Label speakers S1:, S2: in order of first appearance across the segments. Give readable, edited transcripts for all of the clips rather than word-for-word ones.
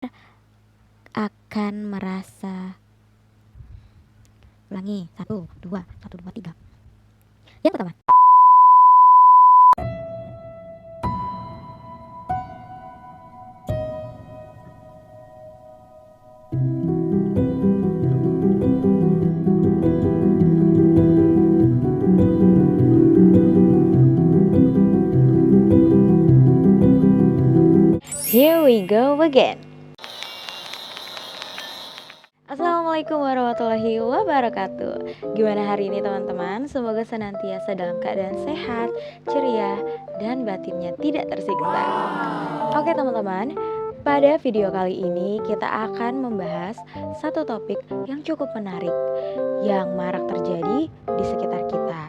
S1: akan merasa ulangi 1, 2, 3. Yang pertama, here we go again. Assalamualaikum warahmatullahi wabarakatuh. Gimana hari ini teman-teman? Semoga senantiasa dalam keadaan sehat, ceria, dan batinnya tidak tersiksa. Oke teman-teman, pada video kali ini kita akan membahas satu topik yang cukup menarik yang marak terjadi di sekitar kita,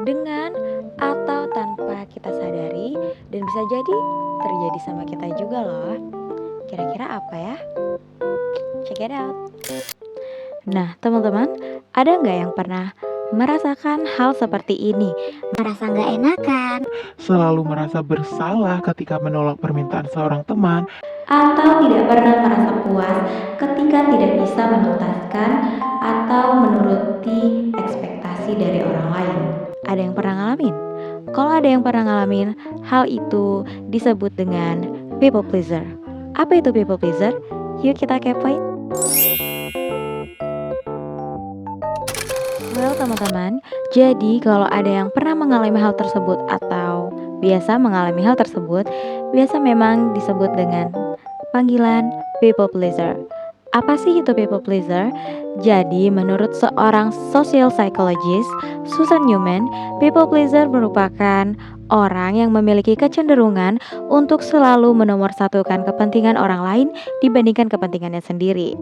S1: dengan atau tanpa kita sadari, dan bisa jadi terjadi sama kita juga loh. Kira-kira apa ya? Check it out. Nah teman-teman, ada nggak yang pernah merasakan hal seperti ini?
S2: Merasa nggak enakan,
S3: selalu merasa bersalah ketika menolak permintaan seorang teman,
S1: atau tidak pernah merasa puas ketika tidak bisa menuntaskan atau menuruti ekspektasi dari orang lain. Ada yang pernah ngalamin? Kalau ada yang pernah ngalamin, hal itu disebut dengan people pleaser. Apa itu people pleaser? Yuk kita kepoin. Well teman-teman, jadi kalau ada yang pernah mengalami hal tersebut atau biasa mengalami hal tersebut, biasa memang disebut dengan panggilan people pleaser. Apa sih itu people pleaser? Jadi menurut seorang social psychologist, Susan Newman, people pleaser merupakan orang yang memiliki kecenderungan untuk selalu menomorsatukan kepentingan orang lain dibandingkan kepentingannya sendiri.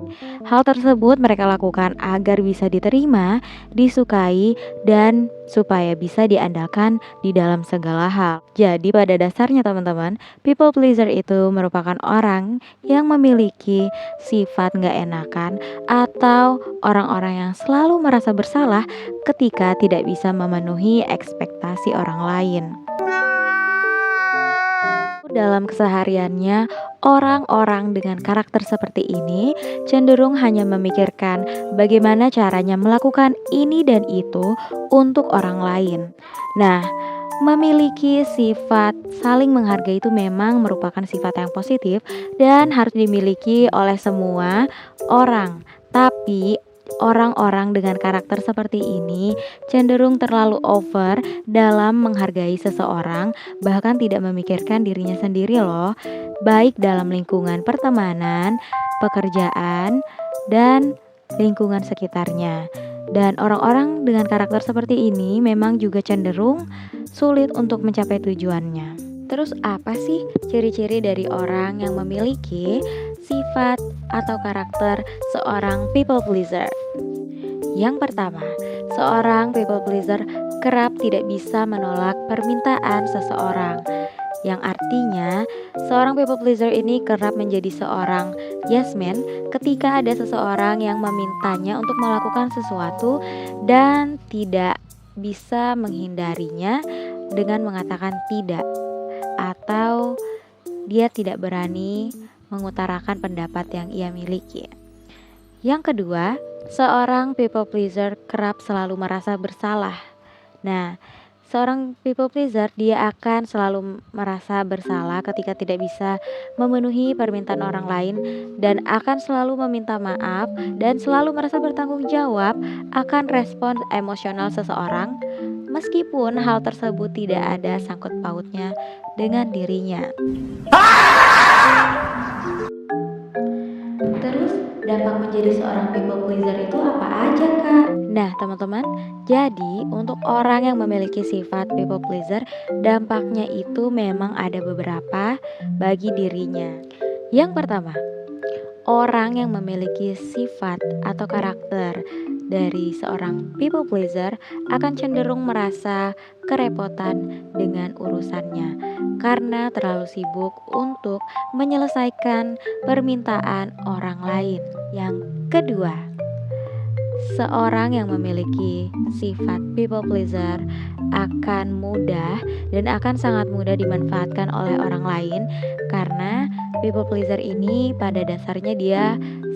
S1: Hal tersebut mereka lakukan agar bisa diterima, disukai, dan supaya bisa diandalkan di dalam segala hal. Jadi pada dasarnya teman-teman, people pleaser itu merupakan orang yang memiliki sifat gak enakan atau orang-orang yang selalu merasa bersalah ketika tidak bisa memenuhi ekspektasi orang lain. Dalam kesehariannya, orang-orang dengan karakter seperti ini cenderung hanya memikirkan bagaimana caranya melakukan ini dan itu untuk orang lain. Nah, memiliki sifat saling menghargai itu memang merupakan sifat yang positif dan harus dimiliki oleh semua orang. Tapi orang-orang dengan karakter seperti ini cenderung terlalu over dalam menghargai seseorang, bahkan tidak memikirkan dirinya sendiri loh, baik dalam lingkungan pertemanan, pekerjaan, dan lingkungan sekitarnya. Dan orang-orang dengan karakter seperti ini memang juga cenderung sulit untuk mencapai tujuannya. Terus apa sih ciri-ciri dari orang yang memiliki sifat atau karakter seorang people pleaser? Yang pertama, seorang people pleaser kerap tidak bisa menolak permintaan seseorang. Yang artinya, seorang people pleaser ini kerap menjadi seorang yes man ketika ada seseorang yang memintanya untuk melakukan sesuatu dan tidak bisa menghindarinya dengan mengatakan tidak, atau dia tidak berani mengutarakan pendapat yang ia miliki. Yang kedua, seorang people pleaser kerap selalu merasa bersalah. Nah, seorang people pleaser dia akan selalu merasa bersalah ketika tidak bisa memenuhi permintaan orang lain dan akan selalu meminta maaf dan selalu merasa bertanggung jawab akan respon emosional seseorang, meskipun hal tersebut tidak ada sangkut pautnya dengan dirinya. Terus dampak menjadi seorang people pleaser itu apa aja kak? Nah teman-teman, jadi untuk orang yang memiliki sifat people pleaser, dampaknya itu memang ada beberapa bagi dirinya. Yang pertama, orang yang memiliki sifat atau karakter dari seorang people pleaser akan cenderung merasa kerepotan dengan urusannya karena terlalu sibuk untuk menyelesaikan permintaan orang lain. Yang kedua, seorang yang memiliki sifat people pleaser akan mudah dan akan sangat mudah dimanfaatkan oleh orang lain karena People pleaser ini pada dasarnya dia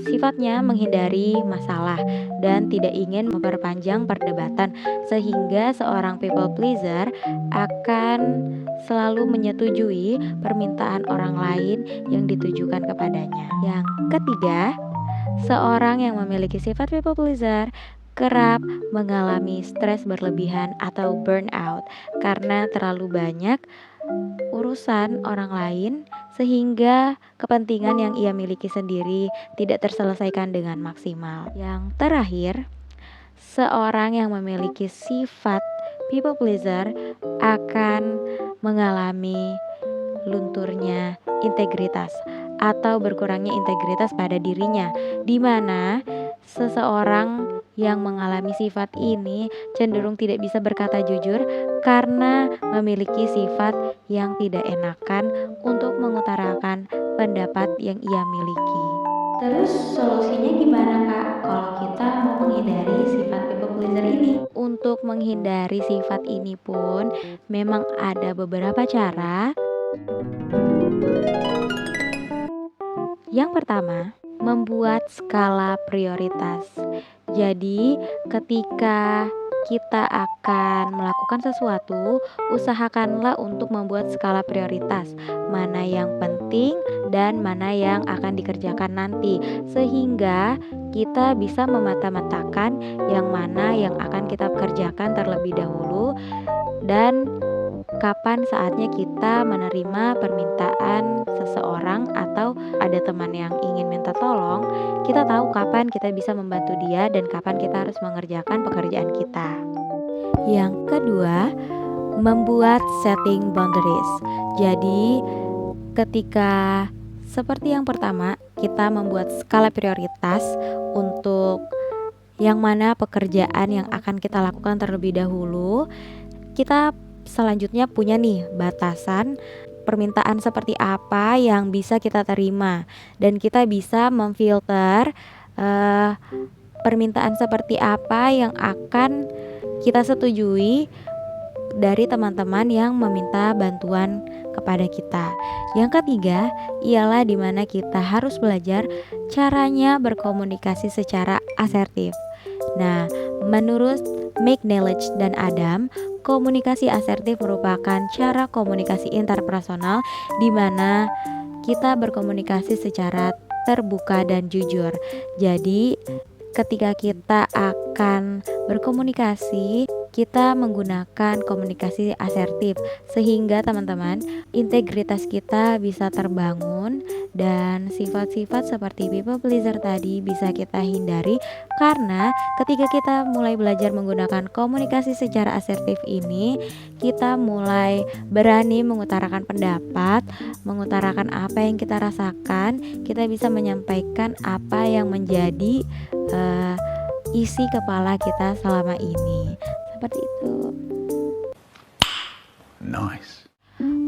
S1: sifatnya menghindari masalah dan tidak ingin memperpanjang perdebatan, sehingga seorang people pleaser akan selalu menyetujui permintaan orang lain yang ditujukan kepadanya. Yang ketiga, seorang yang memiliki sifat people pleaser kerap mengalami stres berlebihan atau burnout karena terlalu banyak urusan orang lain, sehingga kepentingan yang ia miliki sendiri tidak terselesaikan dengan maksimal. Yang terakhir, seorang yang memiliki sifat people pleaser akan mengalami lunturnya integritas atau berkurangnya integritas pada dirinya, di mana seseorang yang mengalami sifat ini cenderung tidak bisa berkata jujur karena memiliki sifat yang tidak enakan untuk mengutarakan pendapat yang ia miliki. Terus solusinya gimana Kak kalau kita mau menghindari sifat people pleaser ini? Untuk menghindari sifat ini pun memang ada beberapa cara. Yang pertama, membuat skala prioritas. Jadi, ketika kita akan melakukan sesuatu, usahakanlah untuk membuat skala prioritas, mana yang penting dan mana yang akan dikerjakan nanti, sehingga kita bisa memata-matakan yang mana yang akan kita kerjakan terlebih dahulu dan kapan saatnya kita menerima permintaan seseorang atau ada teman yang ingin minta tolong, kita tahu kapan kita bisa membantu dia dan kapan kita harus mengerjakan pekerjaan kita. Yang kedua, membuat setting boundaries. Jadi, ketika seperti yang pertama, kita membuat skala prioritas untuk yang mana pekerjaan yang akan kita lakukan terlebih dahulu, kita selanjutnya punya nih batasan permintaan seperti apa yang bisa kita terima, dan kita bisa memfilter permintaan seperti apa yang akan kita setujui dari teman-teman yang meminta bantuan kepada kita. Yang ketiga ialah dimana kita harus belajar caranya berkomunikasi secara asertif. Nah, menurut McNeilage dan Adam, komunikasi asertif merupakan cara komunikasi interpersonal di mana kita berkomunikasi secara terbuka dan jujur. Jadi, ketika kita akan berkomunikasi, kita menggunakan komunikasi asertif sehingga teman-teman, integritas kita bisa terbangun dan sifat-sifat seperti people pleaser tadi bisa kita hindari, karena ketika kita mulai belajar menggunakan komunikasi secara asertif ini, kita mulai berani mengutarakan pendapat, mengutarakan apa yang kita rasakan, kita bisa menyampaikan apa yang menjadi isi kepala kita selama ini. Seperti itu.
S4: Nice.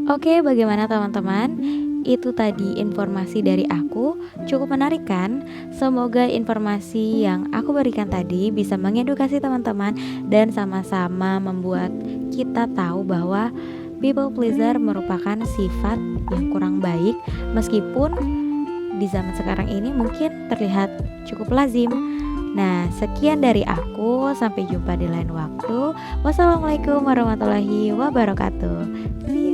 S1: Oke, bagaimana teman-teman? Itu tadi informasi dari aku. Cukup menarik kan? Semoga informasi yang aku berikan tadi bisa mengedukasi teman-teman dan sama-sama membuat kita tahu bahwa people pleaser merupakan sifat yang kurang baik, meskipun di zaman sekarang ini mungkin terlihat cukup lazim. Nah, sekian dari aku. Sampai jumpa di lain waktu. Wassalamualaikum warahmatullahi wabarakatuh. See you.